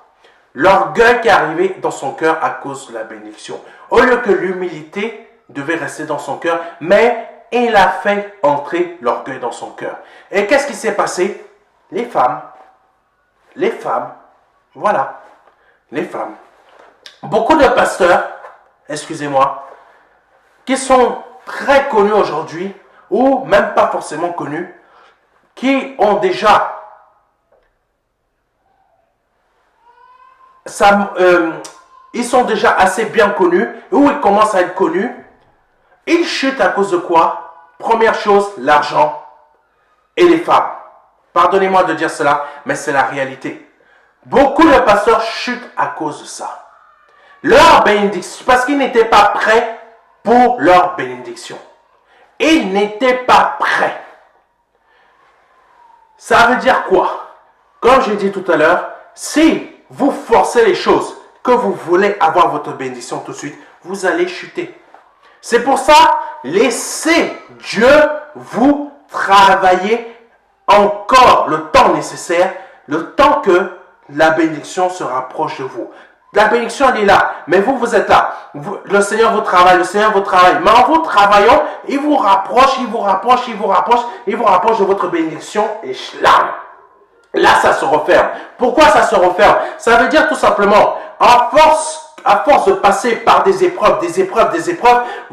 L'orgueil qui est arrivé dans son cœur à cause de la bénédiction. Au lieu que l'humilité devait rester dans son cœur, mais il a fait entrer l'orgueil dans son cœur. Et qu'est-ce qui s'est passé? Les femmes, voilà, les femmes. Beaucoup de pasteurs, excusez-moi, qui sont très connus aujourd'hui, ou même pas forcément connus, qui ont déjà ils sont déjà assez bien connus, ou ils commencent à être connus, ils chutent à cause de quoi? Première chose, l'argent et les femmes. Pardonnez-moi de dire cela, mais c'est la réalité. Beaucoup de pasteurs chutent à cause de ça. Leur bénédiction, parce qu'ils n'étaient pas prêts pour leur bénédiction. Ils n'étaient pas prêts. Ça veut dire quoi? Comme j'ai dit tout à l'heure, si vous forcez les choses, que vous voulez avoir votre bénédiction tout de suite, vous allez chuter. C'est pour ça, laissez Dieu vous travailler encore le temps nécessaire, le temps que la bénédiction se rapproche de vous. La bénédiction, elle est là, mais vous êtes là. Le Seigneur vous travaille, Mais en vous travaillant, il vous rapproche de votre bénédiction et shlam. Là, ça se referme. Pourquoi ça se referme? Ça veut dire tout simplement, à force de passer par des épreuves,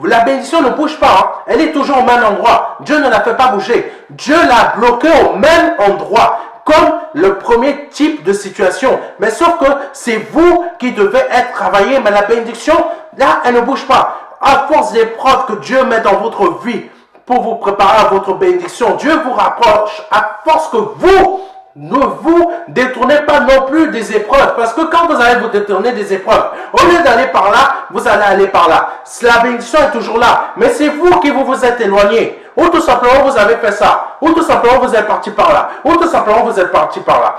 la bénédiction ne bouge pas. Hein. Elle est toujours au même endroit. Dieu ne la fait pas bouger. Dieu l'a bloquée au même endroit. Comme le premier type de situation. Mais sauf que c'est vous qui devez être travaillé. Mais la bénédiction, là, elle ne bouge pas. À force d'épreuves que Dieu met dans votre vie pour vous préparer à votre bénédiction, Dieu vous rapproche à force que vous ne vous détournez pas non plus des épreuves. Parce que quand vous allez vous détourner des épreuves, au lieu d'aller par là, vous allez aller par là. La bénédiction est toujours là. Mais c'est vous qui vous êtes éloigné. Ou tout simplement vous avez fait ça. Ou tout simplement vous êtes parti par là. Ou tout simplement vous êtes parti par là.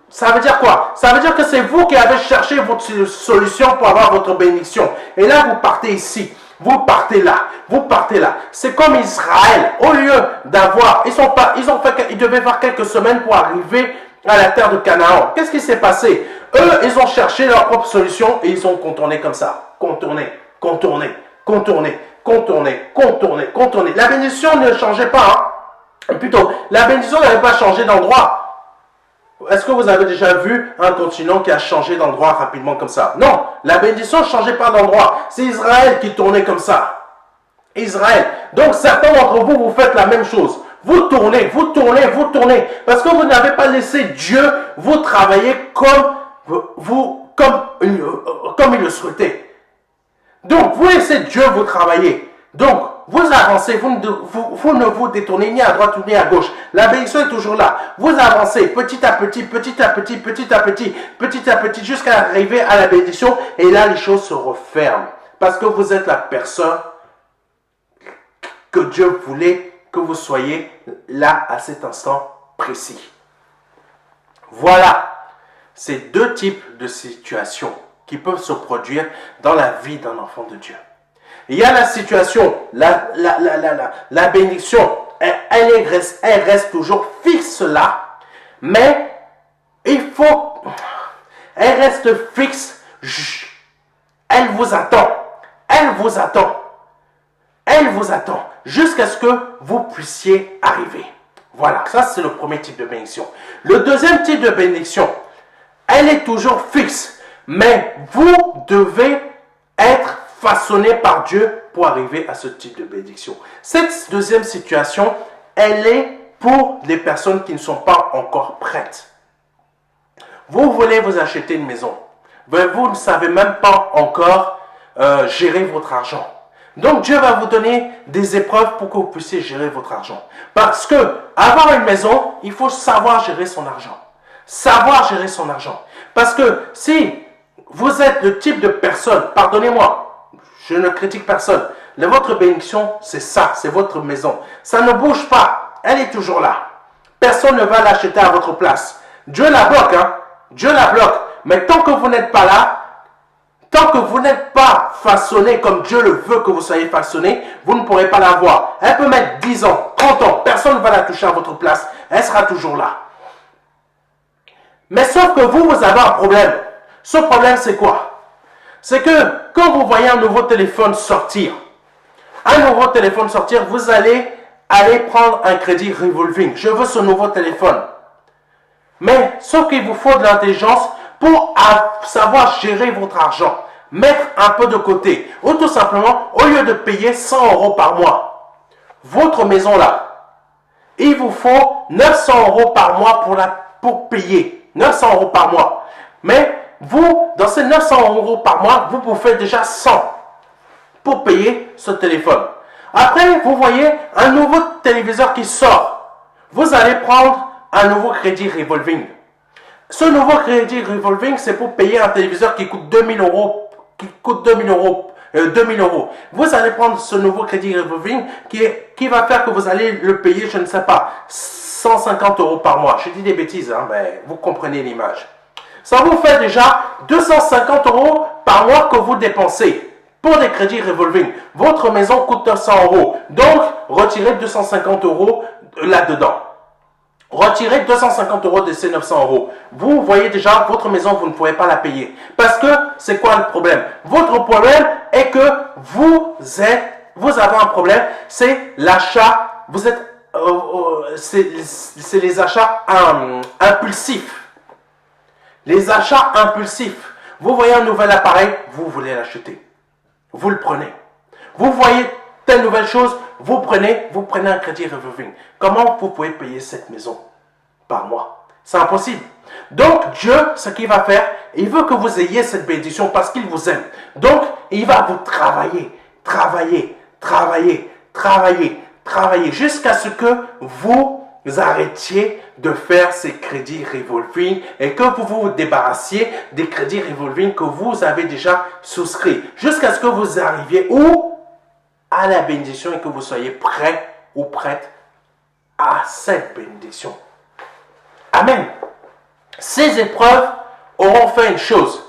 Ça veut dire quoi? Ça veut dire que c'est vous qui avez cherché votre solution pour avoir votre bénédiction. Et là vous partez ici. Vous partez là. C'est comme Israël. Au lieu d'avoir, ils devaient faire quelques semaines pour arriver à la terre de Canaan. Qu'est-ce qui s'est passé? Eux, ils ont cherché leur propre solution et ils ont contourné comme ça. Contourné. La bénédiction ne changeait pas. Hein. Plutôt, la bénédiction n'avait pas changé d'endroit. Est-ce que vous avez déjà vu un continent qui a changé d'endroit rapidement comme ça? Non, la bénédiction ne changeait pas d'endroit. C'est Israël qui tournait comme ça. Israël. Donc certains d'entre vous, vous faites la même chose. Vous tournez, vous tournez, vous tournez. Parce que vous n'avez pas laissé Dieu vous travailler comme il le souhaitait. Donc, vous laissez Dieu vous travailler. Donc, vous avancez, vous ne vous détournez ni à droite ni à gauche. La bénédiction est toujours là. Vous avancez petit à petit, petit à petit, petit à petit, petit à petit, jusqu'à arriver à la bénédiction. Et là, les choses se referment. Parce que vous êtes la personne que Dieu voulait que vous soyez là à cet instant précis. Voilà ces deux types de situations qui peuvent se produire dans la vie d'un enfant de Dieu. Il y a la situation, la bénédiction, elle reste toujours fixe là, mais il faut, elle reste fixe, elle vous attend, elle vous attend. Elle vous attend jusqu'à ce que vous puissiez arriver. Voilà, ça c'est le premier type de bénédiction. Le deuxième type de bénédiction, elle est toujours fixe, mais vous devez être façonné par Dieu pour arriver à ce type de bénédiction. Cette deuxième situation, elle est pour les personnes qui ne sont pas encore prêtes. Vous voulez vous acheter une maison, mais vous ne savez même pas encore gérer votre argent. Donc Dieu va vous donner des épreuves pour que vous puissiez gérer votre argent. Parce que avoir une maison, il faut savoir gérer son argent. Savoir gérer son argent. Parce que si vous êtes le type de personne, pardonnez-moi, je ne critique personne, votre bénédiction, c'est ça, c'est votre maison. Ça ne bouge pas, elle est toujours là. Personne ne va l'acheter à votre place. Dieu la bloque, hein. Dieu la bloque. Mais tant que vous n'êtes pas là, tant que vous n'êtes pas façonné comme Dieu le veut que vous soyez façonné, vous ne pourrez pas l'avoir. Elle peut mettre 10 ans, 30 ans, personne ne va la toucher à votre place. Elle sera toujours là. Mais sauf que vous avez un problème. Ce problème, c'est quoi? C'est que quand vous voyez un nouveau téléphone sortir, vous allez prendre un crédit revolving. Je veux ce nouveau téléphone. Mais sauf qu'il vous faut de l'intelligence pour savoir gérer votre argent, mettre un peu de côté, ou tout simplement, au lieu de payer 100 € par mois, votre maison là, il vous faut 900 € par mois pour payer, 900 € par mois. Mais vous, dans ces 900 € par mois, vous pouvez déjà 100 pour payer ce téléphone. Après, vous voyez un nouveau téléviseur qui sort. Vous allez prendre un nouveau crédit revolving. Ce nouveau crédit revolving, c'est pour payer un téléviseur qui coûte 2000 €, 2000 €. Vous allez prendre ce nouveau crédit revolving qui va faire que vous allez le payer, je ne sais pas, 150 € par mois. Je dis des bêtises, hein, mais vous comprenez l'image. Ça vous fait déjà 250 € par mois que vous dépensez pour des crédits revolving. Votre maison coûte 900 €. Donc, retirez 250 € là-dedans. Retirez 250 € de ces 900 €. Vous voyez déjà, votre maison, vous ne pouvez pas la payer. Parce que, c'est quoi le problème? Votre problème est que vous avez un problème, c'est l'achat, c'est les achats impulsifs. Les achats impulsifs. Vous voyez un nouvel appareil, vous voulez l'acheter. Vous le prenez. Vous voyez telle nouvelle chose, vous prenez un crédit revolving. Comment vous pouvez payer cette maison par mois? C'est impossible. Donc Dieu, ce qu'il va faire, il veut que vous ayez cette bénédiction parce qu'il vous aime. Donc il va vous travailler, jusqu'à ce que vous arrêtiez de faire ces crédits revolving et que vous vous débarrassiez des crédits revolving que vous avez déjà souscrits. Jusqu'à ce que vous arriviez où? À la bénédiction et que vous soyez prêt ou prête à cette bénédiction. Amen. Ces épreuves auront fait une chose.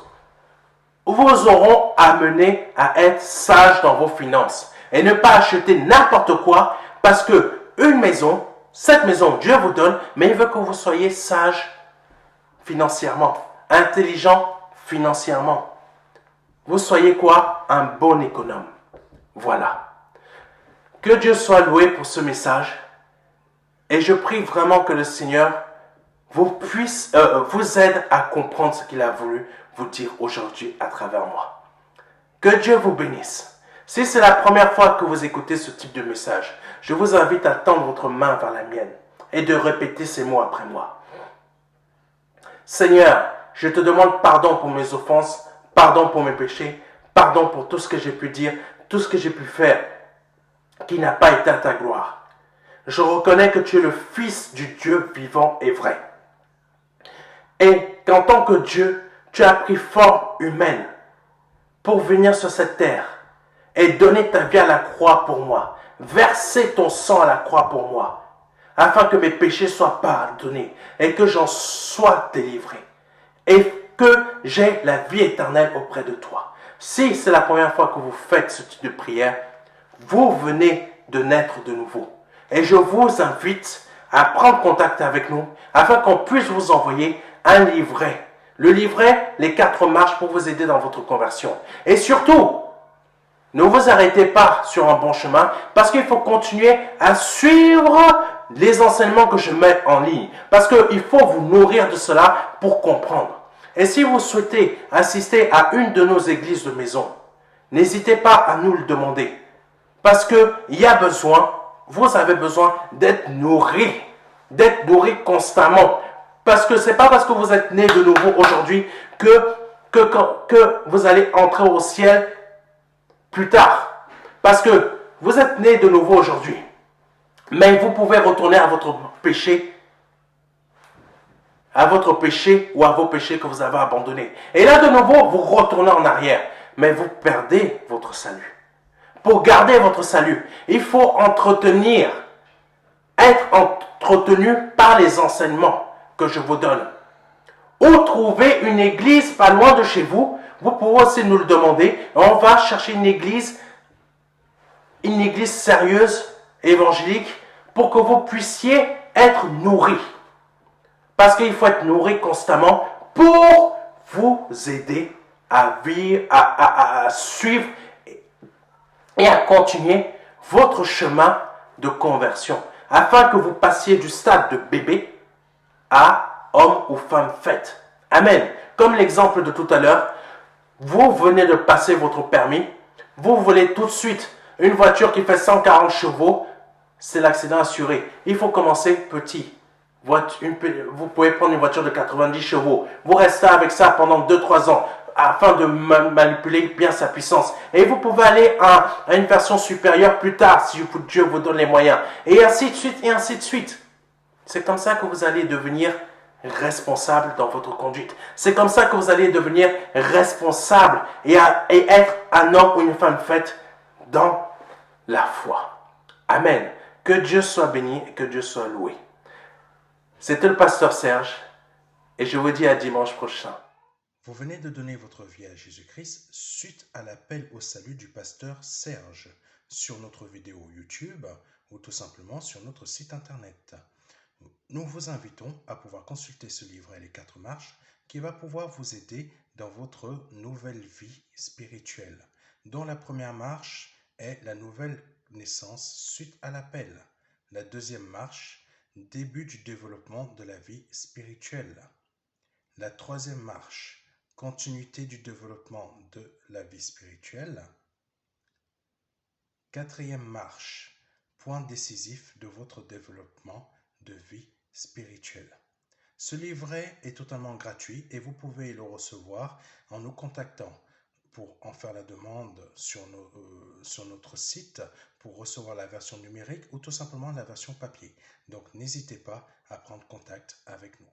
Vous auront amené à être sage dans vos finances et ne pas acheter n'importe quoi parce que une maison, cette maison, Dieu vous donne, mais il veut que vous soyez sage financièrement, intelligent financièrement. Vous soyez quoi? Un bon économe. Voilà. Que Dieu soit loué pour ce message. Et je prie vraiment que le Seigneur vous aide à comprendre ce qu'il a voulu vous dire aujourd'hui à travers moi. Que Dieu vous bénisse. Si c'est la première fois que vous écoutez ce type de message, je vous invite à tendre votre main vers la mienne et de répéter ces mots après moi. Seigneur, je te demande pardon pour mes offenses, pardon pour mes péchés, pardon pour tout ce que j'ai pu dire, tout ce que j'ai pu faire qui n'a pas été à ta gloire. Je reconnais que tu es le Fils du Dieu vivant et vrai. Et qu'en tant que Dieu, tu as pris forme humaine pour venir sur cette terre et donner ta vie à la croix pour moi, verser ton sang à la croix pour moi, afin que mes péchés soient pardonnés et que j'en sois délivré et que j'ai la vie éternelle auprès de toi. Si c'est la première fois que vous faites ce type de prière, vous venez de naître de nouveau. Et je vous invite à prendre contact avec nous afin qu'on puisse vous envoyer un livret. Le livret, les 4 marches pour vous aider dans votre conversion. Et surtout, ne vous arrêtez pas sur un bon chemin parce qu'il faut continuer à suivre les enseignements que je mets en ligne. Parce qu'il faut vous nourrir de cela pour comprendre. Et si vous souhaitez assister à une de nos églises de maison, n'hésitez pas à nous le demander. Parce qu'il y a besoin, vous avez besoin d'être nourri constamment. Parce que ce n'est pas parce que vous êtes né de nouveau aujourd'hui que vous allez entrer au ciel plus tard. Parce que vous êtes né de nouveau aujourd'hui. Mais vous pouvez retourner à votre péché ou à vos péchés que vous avez abandonnés. Et là, de nouveau, vous retournez en arrière. Mais vous perdez votre salut. Pour garder votre salut, il faut être entretenu par les enseignements que je vous donne. Ou trouver une église pas loin de chez vous. Vous pouvez aussi nous le demander. On va chercher une église sérieuse, évangélique, pour que vous puissiez être nourris. Parce qu'il faut être nourri constamment pour vous aider à vivre, à suivre et à continuer votre chemin de conversion, afin que vous passiez du stade de bébé à homme ou femme faite. Amen. Comme l'exemple de tout à l'heure, vous venez de passer votre permis, vous voulez tout de suite une voiture qui fait 140 chevaux, c'est l'accident assuré. Il faut commencer petit. Vous pouvez prendre une voiture de 90 chevaux, vous restez avec ça pendant 2-3 ans, afin de manipuler bien sa puissance. Et vous pouvez aller à une version supérieure plus tard, si Dieu vous donne les moyens. Et ainsi de suite, et ainsi de suite. C'est comme ça que vous allez devenir responsable dans votre conduite. C'est comme ça que vous allez devenir responsable et être un homme ou une femme faite dans la foi. Amen. Que Dieu soit béni et que Dieu soit loué. C'était le pasteur Serge et je vous dis à dimanche prochain. Vous venez de donner votre vie à Jésus-Christ suite à l'appel au salut du pasteur Serge sur notre vidéo YouTube ou tout simplement sur notre site internet. Nous vous invitons à pouvoir consulter ce livret Les 4 marches qui va pouvoir vous aider dans votre nouvelle vie spirituelle, dont la première marche est la nouvelle naissance suite à l'appel. La deuxième marche, début du développement de la vie spirituelle. La troisième marche, continuité du développement de la vie spirituelle. Quatrième marche, point décisif de votre développement de vie spirituelle. Ce livret est totalement gratuit et vous pouvez le recevoir en nous contactant pour en faire la demande sur notre site pour recevoir la version numérique ou tout simplement la version papier. Donc n'hésitez pas à prendre contact avec nous.